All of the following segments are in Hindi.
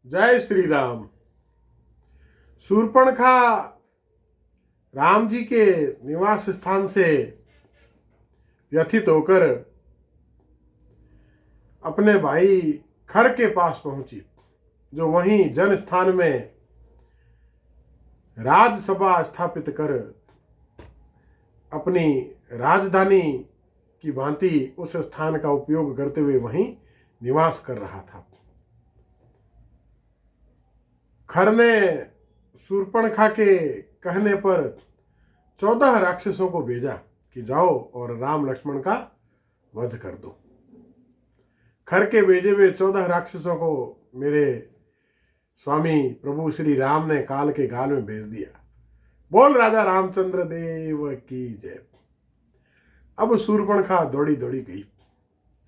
जय श्री राम। शूर्पणखा राम जी के निवास स्थान से व्यथित होकर अपने भाई खर के पास पहुंची, जो वहीं जन स्थान में राजसभा स्थापित कर अपनी राजधानी की भांति उस स्थान का उपयोग करते हुए वहीं निवास कर रहा था। खर ने शूर्पणखा के कहने पर 14 राक्षसों को भेजा कि जाओ और राम लक्ष्मण का वध कर दो। खर के भेजे हुए 14 राक्षसों को मेरे स्वामी प्रभु श्री राम ने काल के गाल में भेज दिया। बोल राजा रामचंद्र देव की जय। अब शूर्पणखा दौड़ी दौड़ी गई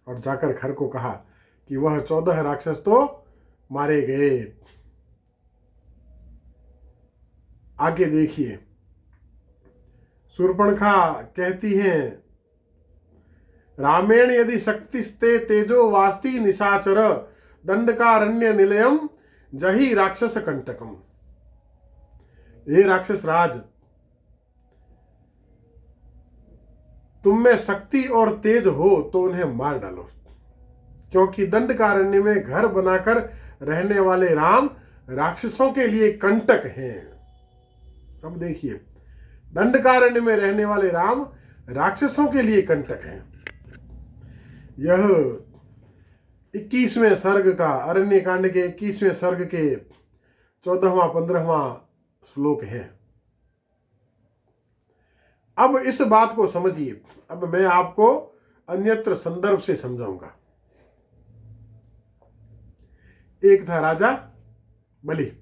और जाकर खर को कहा कि वह 14 राक्षस तो मारे गए। आगे देखिए, शूर्पणखा कहती हैं, रामेण यदि शक्तिस्ते तेजो वास्ति निशाचर दंडकारण्य निलयम जही राक्षस कंटकम। हे राक्षस राज, तुम में शक्ति और तेज हो तो उन्हें मार डालो, क्योंकि दंडकारण्य में घर बनाकर रहने वाले राम राक्षसों के लिए कंटक हैं। अब देखिए, दंडकारण्य में रहने वाले राम राक्षसों के लिए कंटक हैं। यह 21वें सर्ग का, अरण्य कांड के 21वें सर्ग के 14वां 15वां श्लोक है। अब इस बात को समझिए। अब मैं आपको अन्यत्र संदर्भ से समझाऊंगा। एक था राजा बलि।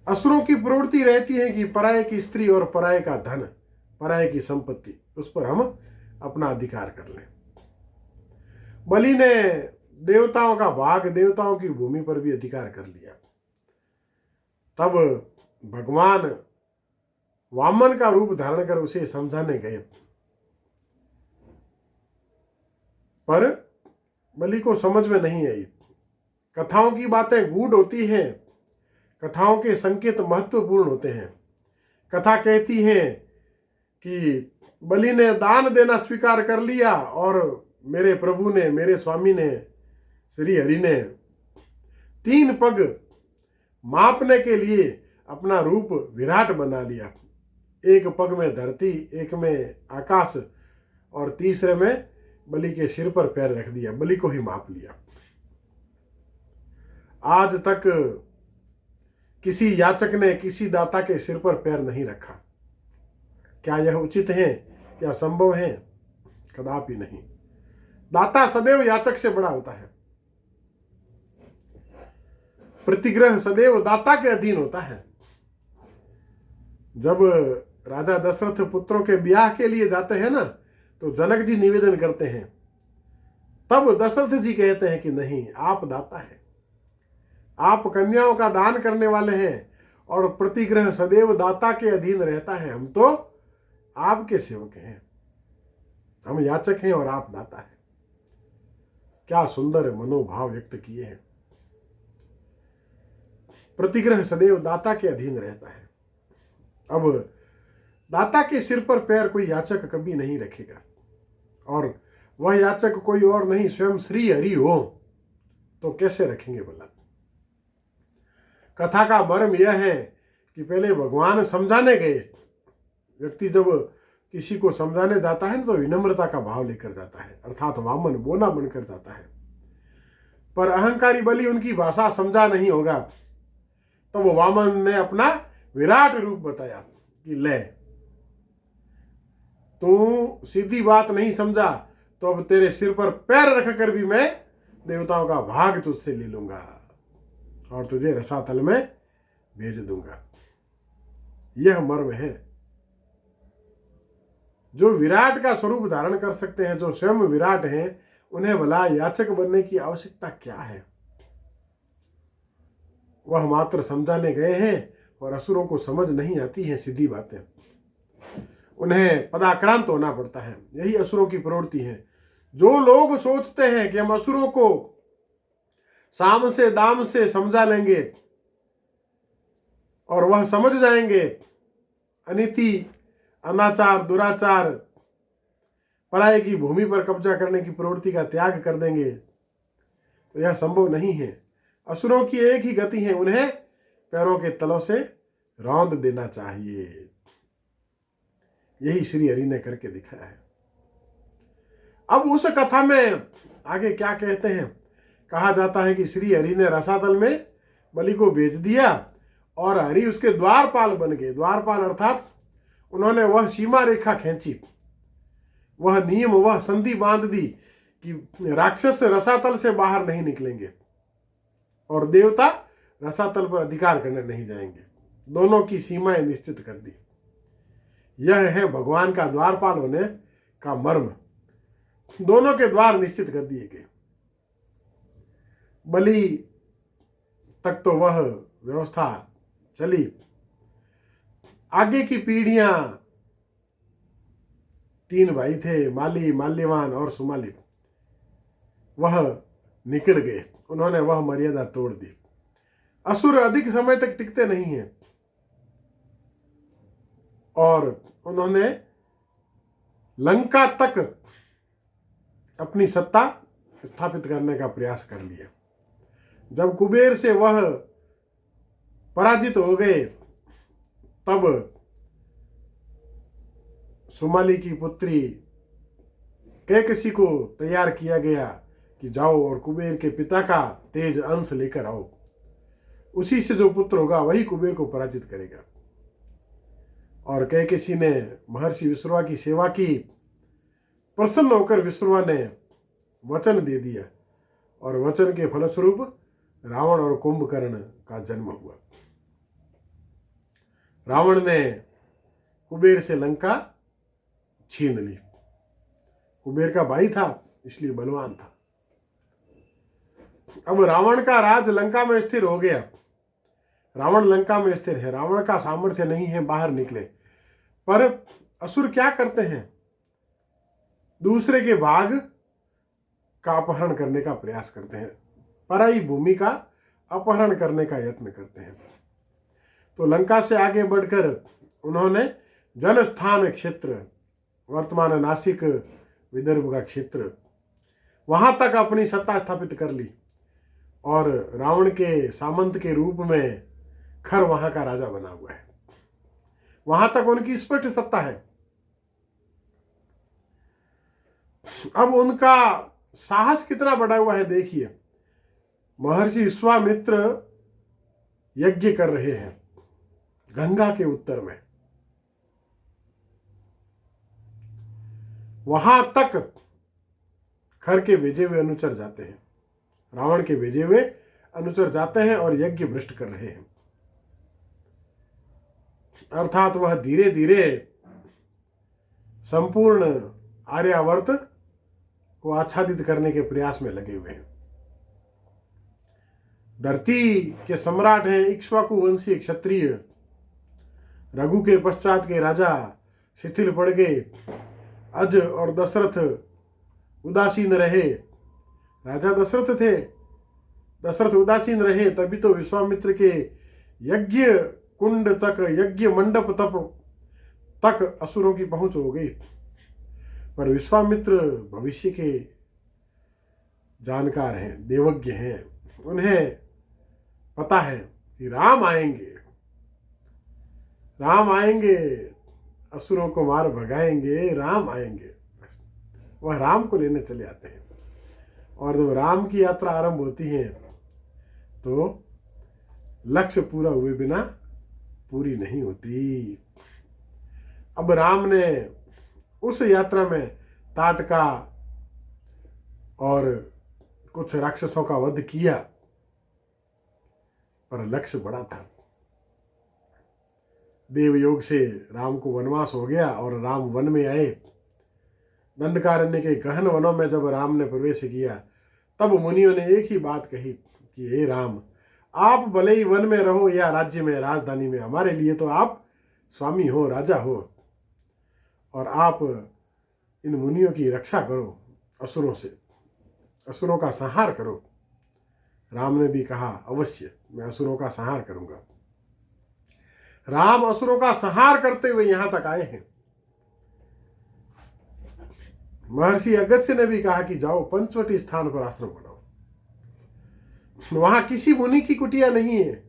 असुरों की प्रवृत्ति रहती है कि पराये की स्त्री और पराये का धन, पराये की संपत्ति, उस पर हम अपना अधिकार कर लें। बलि ने देवताओं का भाग, देवताओं की भूमि पर भी अधिकार कर लिया। तब भगवान वामन का रूप धारण कर उसे समझाने गए, पर बलि को समझ में नहीं आई। कथाओं की बातें गूढ़ होती हैं, कथाओं के संकेत महत्वपूर्ण होते हैं। कथा कहती है कि बलि ने दान देना स्वीकार कर लिया और मेरे प्रभु ने, मेरे स्वामी ने, श्री हरि ने 3 पग मापने के लिए अपना रूप विराट बना लिया। एक पग में धरती, एक में आकाश और तीसरे में बलि के सिर पर पैर रख दिया, बलि को ही माप लिया। आज तक किसी याचक ने किसी दाता के सिर पर पैर नहीं रखा। क्या यह उचित है? क्या संभव है? कदापि नहीं। दाता सदैव याचक से बड़ा होता है। प्रतिग्रह सदैव दाता के अधीन होता है। जब राजा दशरथ पुत्रों के ब्याह के लिए जाते हैं ना, तो जनक जी निवेदन करते हैं। तब दशरथ जी कहते हैं कि नहीं, आप दाता है, आप कन्याओं का दान करने वाले हैं और प्रतिग्रह सदैव दाता के अधीन रहता है। हम तो आपके सेवक हैं, हम याचक हैं और आप दाता हैं। क्या सुंदर मनोभाव व्यक्त किए हैं। प्रतिग्रह सदैव दाता के अधीन रहता है। अब दाता के सिर पर पैर कोई याचक कभी नहीं रखेगा, और वह याचक कोई और नहीं, स्वयं श्री हरि हो, तो कैसे रखेंगे भला? कथा का मर्म यह है कि पहले भगवान समझाने गए। व्यक्ति जब किसी को समझाने जाता है तो विनम्रता का भाव लेकर जाता है, अर्थात वामन बोना बनकर जाता है। पर अहंकारी बलि उनकी भाषा समझा नहीं होगा, तो वो वामन ने अपना विराट रूप बताया कि ले, तू सीधी बात नहीं समझा तो अब तेरे सिर पर पैर रखकर भी मैं देवताओं का भाग तुझसे ले लूंगा और तुझे रसातल में भेज दूंगा। यह मर्म है। जो विराट का स्वरूप धारण कर सकते हैं, जो स्वयं विराट हैं, उन्हें भला याचक बनने की आवश्यकता क्या है? वह मात्र समझाने गए हैं और असुरों को समझ नहीं आती हैं सीधी बातें। उन्हें पदाक्रांत होना पड़ता है। यही असुरों की प्रवृत्ति है। जो लोग सोचते हैं कि हम असुरों को साम से दाम से समझा लेंगे और वह समझ जाएंगे अनीति, अनाचार, दुराचार, पराये की भूमि पर कब्जा करने की प्रवृत्ति का त्याग कर देंगे, तो यह संभव नहीं है। असुरों की एक ही गति है, उन्हें पैरों के तलों से रौंद देना चाहिए। यही श्री हरि ने करके दिखाया है। अब उस कथा में आगे क्या कहते हैं? कहा जाता है कि श्री हरि ने रसातल में बलि को भेज दिया और हरि उसके द्वारपाल बन गए। द्वारपाल अर्थात उन्होंने वह सीमा रेखा खींची, वह नियम, वह संधि बांध दी कि राक्षस रसातल से बाहर नहीं निकलेंगे और देवता रसातल पर अधिकार करने नहीं जाएंगे। दोनों की सीमाएं निश्चित कर दी। यह है भगवान का द्वारपाल होने का मर्म। दोनों के द्वार निश्चित कर दिए गए। बलि तक तो वह व्यवस्था चली। आगे की पीढ़ियां, 3 भाई थे, माली, माल्यवान और सुमाली, वह निकल गए। उन्होंने वह मर्यादा तोड़ दी। असुर अधिक समय तक टिकते नहीं हैं और उन्होंने लंका तक अपनी सत्ता स्थापित करने का प्रयास कर लिया। जब कुबेर से वह पराजित हो गए, तब सुमाली की पुत्री कैकसी को तैयार किया गया कि जाओ और कुबेर के पिता का तेज अंश लेकर आओ। उसी से जो पुत्र होगा वही कुबेर को पराजित करेगा। और कैकसी ने महर्षि विश्रवा की सेवा की। प्रसन्न होकर विश्रवा ने वचन दे दिया और वचन के फलस्वरूप रावण और कुंभकर्ण का जन्म हुआ। रावण ने कुबेर से लंका छीन ली। कुबेर का भाई था इसलिए बलवान था। अब रावण का राज लंका में स्थिर हो गया। रावण लंका में स्थिर है। रावण का सामर्थ्य नहीं है बाहर निकले। पर असुर क्या करते हैं? दूसरे के भाग का अपहरण करने का प्रयास करते हैं, पराई भूमि का अपहरण करने का यत्न करते हैं। तो लंका से आगे बढ़कर उन्होंने जनस्थान क्षेत्र, वर्तमान नासिक विदर्भ का क्षेत्र, वहां तक अपनी सत्ता स्थापित कर ली और रावण के सामंत के रूप में खर वहां का राजा बना हुआ है। वहां तक उनकी स्पष्ट सत्ता है। अब उनका साहस कितना बढ़ा हुआ है देखिए। महर्षि विश्वामित्र यज्ञ कर रहे हैं गंगा के उत्तर में। वहां तक खर के भेजे हुए अनुचर जाते हैं, रावण के भेजे हुए अनुचर जाते हैं और यज्ञ भ्रष्ट कर रहे हैं। अर्थात वह धीरे धीरे संपूर्ण आर्यावर्त को आच्छादित करने के प्रयास में लगे हुए हैं। धरती के सम्राट हैं इक्ष्वाकु वंशीय क्षत्रिय। रघु के पश्चात के राजा शिथिल पड़ गए। अज और दशरथ उदासीन रहे। राजा दशरथ थे, दशरथ उदासीन रहे, तभी तो विश्वामित्र के यज्ञ कुंड तक, यज्ञ मंडप तक असुरों की पहुंच हो गई। पर विश्वामित्र भविष्य के जानकार हैं, देवज्ञ हैं। उन्हें पता है कि राम आएंगे, राम आएंगे, असुरों को मार भगाएंगे, राम आएंगे। वह राम को लेने चले आते हैं। और जब राम की यात्रा आरंभ होती है तो लक्ष्य पूरा हुए बिना पूरी नहीं होती। अब राम ने उस यात्रा में ताटका और कुछ राक्षसों का वध किया, पर लक्ष्य बड़ा था। देवयोग से राम को वनवास हो गया और राम वन में आए। दंडकारण्य के गहन वनों में जब राम ने प्रवेश किया, तब मुनियों ने एक ही बात कही कि हे राम, आप भले ही वन में रहो या राज्य में, राजधानी में, हमारे लिए तो आप स्वामी हो, राजा हो, और आप इन मुनियों की रक्षा करो, असुरों से, असुरों का संहार करो। राम ने भी कहा, अवश्य मैं असुरों का संहार करूंगा। राम असुरों का संहार करते हुए यहां तक आए हैं। महर्षि अगस्त्य ने भी कहा कि जाओ पंचवटी स्थान पर आश्रम बनाओ। वहां किसी मुनि की कुटिया नहीं है।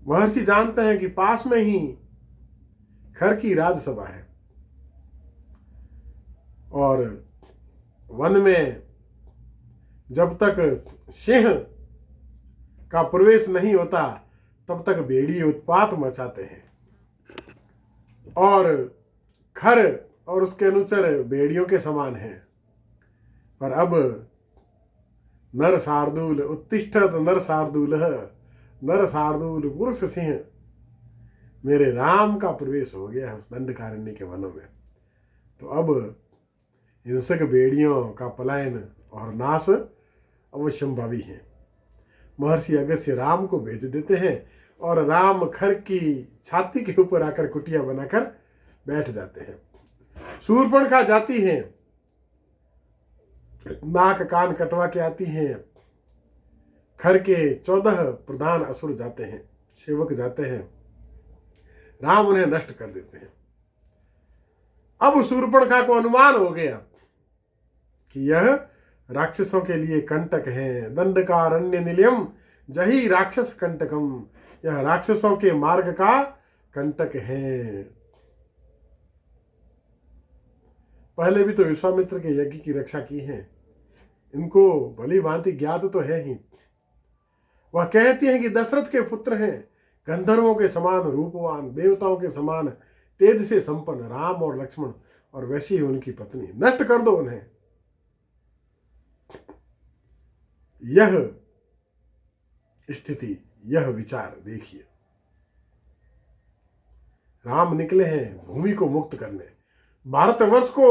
महर्षि जानते हैं कि पास में ही खर की राजसभा है और वन में जब तक सिंह का प्रवेश नहीं होता तब तक भेड़िए उत्पात मचाते हैं और खर और उसके अनुचर भेड़ियों के समान हैं। पर अब नर शार्दूल उत्तिष्ठत नर शार्दूल पुरुष सिंह, मेरे राम का प्रवेश हो गया है उस दंडकारण्य के वनों में। तो अब हिंसक भेड़ियों का पलायन और नाश अवश्यंभावी है। महर्षि अगस्त्य राम को भेज देते हैं और राम खर की छाती के ऊपर आकर कुटिया बनाकर बैठ जाते हैं। शूर्पणखा जाती हैं, नाक कान कटवा के आती हैं। खर के 14 प्रधान असुर जाते हैं, सेवक जाते हैं। राम उन्हें नष्ट कर देते हैं। अब शूर्पणखा को अनुमान हो गया कि यह राक्षसों के लिए कंटक है। दंडकारण्य निलयम जही राक्षस कंटकम, यह राक्षसों के मार्ग का कंटक है। पहले भी तो विश्वामित्र के यज्ञ की रक्षा की है, इनको भली भांति ज्ञात तो है ही। वह कहती हैं कि दशरथ के पुत्र हैं, गंधर्वों के समान रूपवान, देवताओं के समान तेज से संपन्न राम और लक्ष्मण, और वैसी ही उनकी पत्नी, नष्ट कर दो उन्हें। यह स्थिति, यह विचार देखिए। राम निकले हैं भूमि को मुक्त करने, भारतवर्ष को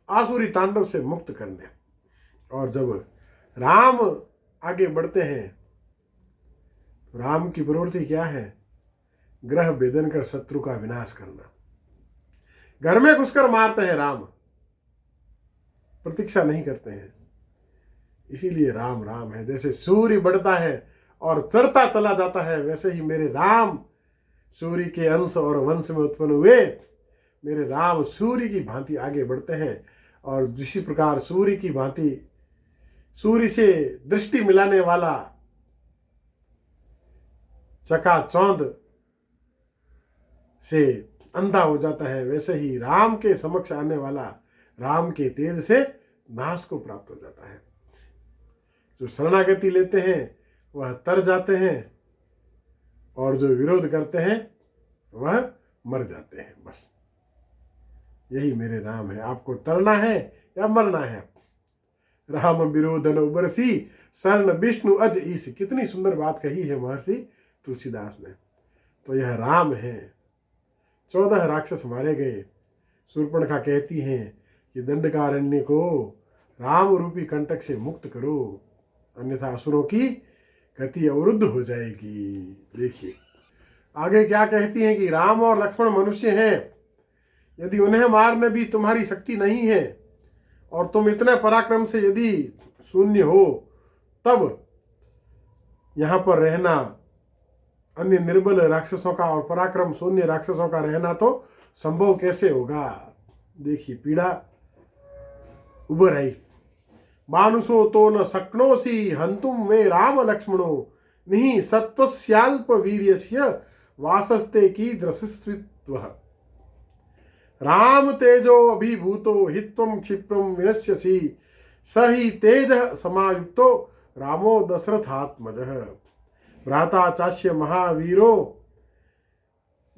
आसुरी तांडव से मुक्त करने। और जब राम आगे बढ़ते हैं, राम की प्रवृत्ति क्या है? ग्रह भेदन कर शत्रु का विनाश करना। घर में घुसकर मारते हैं राम, प्रतीक्षा नहीं करते हैं। इसीलिए राम राम है। जैसे सूर्य बढ़ता है और चढ़ता चला जाता है, वैसे ही मेरे राम सूर्य के अंश और वंश में उत्पन्न हुए मेरे राम सूर्य की भांति आगे बढ़ते हैं। और जिसी प्रकार सूर्य की भांति सूर्य से दृष्टि मिलाने वाला चकाचौंध से अंधा हो जाता है, वैसे ही राम के समक्ष आने वाला राम के तेज से नाश को प्राप्त हो जाता है। जो शरणागति लेते हैं वह तर जाते हैं और जो विरोध करते हैं वह मर जाते हैं। बस यही मेरे राम है। आपको तरना है या मरना है? राम विरोधन उबरसी शरण विष्णु अज ईश। कितनी सुंदर बात कही है महर्षि तुलसीदास ने। तो यह राम है। 14 राक्षस मारे गए। शूर्पणखा कहती हैं कि दंडकारण्य को राम रूपी कंटक से मुक्त करो, अन्यथा असुरों की गति अवरुद्ध हो जाएगी। देखिए आगे क्या कहती हैं कि राम और लक्ष्मण मनुष्य हैं, यदि उन्हें मारने भी तुम्हारी शक्ति नहीं है और तुम इतने पराक्रम से यदि शून्य हो, तब यहाँ पर रहना, अन्य निर्बल राक्षसों का और पराक्रम शून्य राक्षसों का रहना तो संभव कैसे होगा? देखिए पीड़ा उभर आई। मानुषो तो न शक्नोसी हंतुम वे राम लक्ष्मणो नहीं सत्वस्याल्प वीर्यस्य वासस्ते की दृशस्वित्व। राम तेजो अभिभूतो हित्वं क्षिप्रं विनश्यसि सही तेज समायुक्तो रामो दशरथात्मजः। भ्राता चास्य महावीरो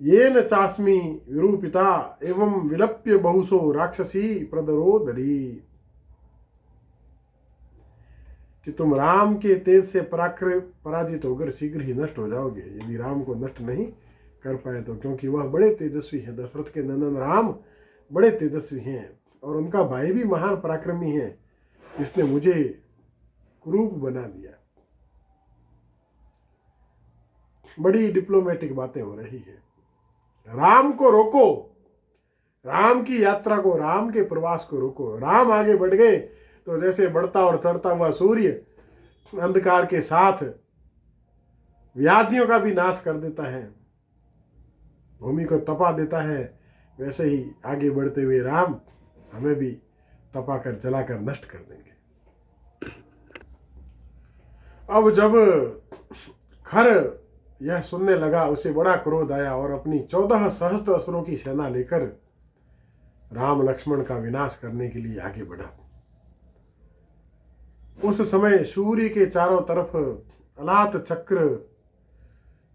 येन चास्मि विरूपिता एवं विलप्य बहुसो राक्षसी प्रदरोदरी। कि तुम राम के तेज से पराजित होकर शीघ्र ही नष्ट हो जाओगे यदि राम को नष्ट नहीं कर पाए तो, क्योंकि वह बड़े तेजस्वी हैं। दशरथ के नंदन राम बड़े तेजस्वी हैं और उनका भाई भी महान पराक्रमी है। इसने मुझे कुरूप बना दिया। बड़ी डिप्लोमेटिक बातें हो रही है। राम को रोको, राम की यात्रा को, राम के प्रवास को रोको। राम आगे बढ़ गए तो जैसे बढ़ता और चढ़ता हुआ सूर्य अंधकार के साथ व्याधियों का भी नाश कर देता है, भूमि को तपा देता है, वैसे ही आगे बढ़ते हुए राम हमें भी तपा कर जलाकर नष्ट कर देंगे। अब जब खर यह सुनने लगा, उसे बड़ा क्रोध आया और अपनी 14 सहस्त्र असुरों की सेना लेकर राम लक्ष्मण का विनाश करने के लिए आगे बढ़ा। उस समय सूर्य के चारों तरफ अलात चक्र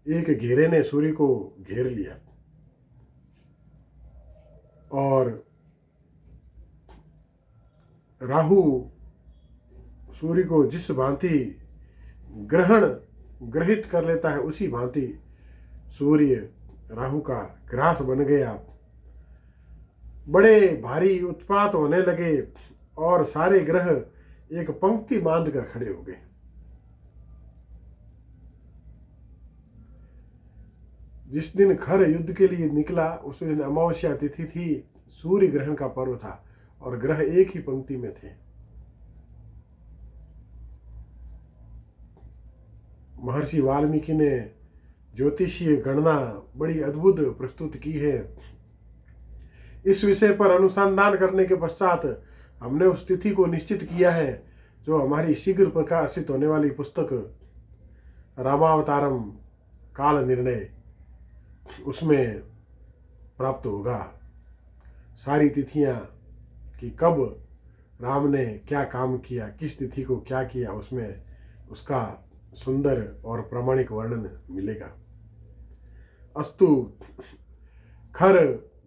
एक घेरे ने सूर्य को घेर लिया और राहु सूर्य को जिस भांति ग्रहित कर लेता है, उसी भांति सूर्य राहु का ग्रास बन गया। बड़े भारी उत्पात होने लगे और सारे ग्रह एक पंक्ति बांध कर खड़े हो गए। जिस दिन खर युद्ध के लिए निकला उस दिन अमावस्या तिथि थी, सूर्य ग्रहण का पर्व था और ग्रह एक ही पंक्ति में थे। महर्षि वाल्मीकि ने ज्योतिषीय गणना बड़ी अद्भुत प्रस्तुत की है। इस विषय पर अनुसंधान करने के पश्चात हमने उस तिथि को निश्चित किया है जो हमारी शीघ्र प्रकाशित होने वाली पुस्तक रामावतारम काल निर्णय उसमें प्राप्त होगा। सारी तिथियां कि कब राम ने क्या काम किया, किस तिथि को क्या किया, उसमें उसका सुंदर और प्रामाणिक वर्णन मिलेगा। अस्तु, खर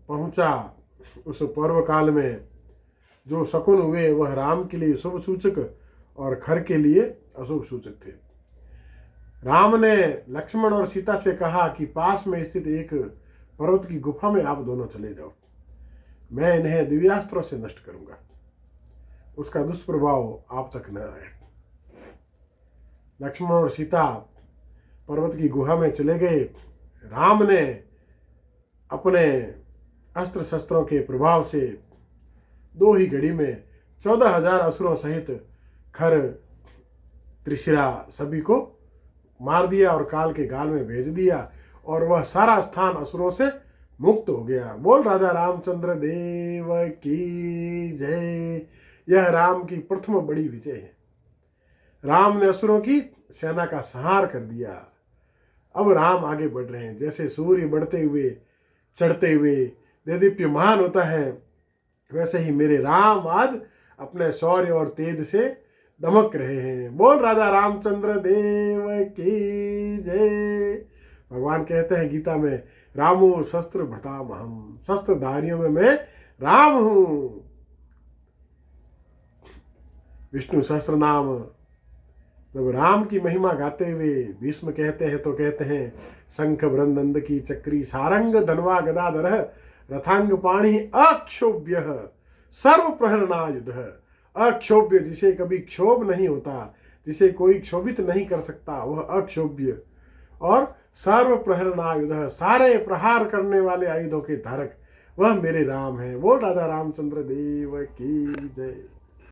पहुंचा उस पर्व काल में। जो शकुन हुए वह राम के लिए शुभ सूचक और खर के लिए अशुभ सूचक थे। राम ने लक्ष्मण और सीता से कहा कि पास में स्थित एक पर्वत की गुफा में आप दोनों चले जाओ, मैं इन्हें दिव्यास्त्रों से नष्ट करूंगा, उसका दुष्प्रभाव आप तक न आए। लक्ष्मण और सीता पर्वत की गुहा में चले गए। राम ने अपने अस्त्र शस्त्रों के प्रभाव से 2 ही घड़ी में 14,000 असुरों सहित खर त्रिशिरा सभी को मार दिया और काल के गाल में भेज दिया और वह सारा स्थान असुरों से मुक्त हो गया। बोल राजा रामचंद्र देव की जय। यह राम की प्रथम बड़ी विजय है। राम ने असुरों की सेना का संहार कर दिया। अब राम आगे बढ़ रहे हैं। जैसे सूर्य बढ़ते हुए चढ़ते हुए देदीप्यमान होता है, वैसे ही मेरे राम आज अपने शौर्य और तेज से दमक रहे हैं। बोल राजा रामचंद्र देव की जय। भगवान कहते हैं गीता में, रामो शस्त्र भृतामहम, शस्त्रधारियों में मैं राम हूं। विष्णु सहस्त्र नाम जब राम की महिमा गाते हुए भीष्म कहते हैं तो कहते हैं, शंख ब्रंदंद की चक्री सारंग धनवा गदाधर रथांग पाणी अक्षोभ्य सर्व प्रहरणायुध। अक्षोभ्य, जिसे कभी क्षोभ नहीं होता, जिसे कोई क्षोभित नहीं कर सकता, वह अक्षोभ्य। और सर्व प्रहरणायुध, सारे प्रहार करने वाले आयुधों के धारक, वह मेरे राम हैं। बोल राजा रामचंद्र देव की जय।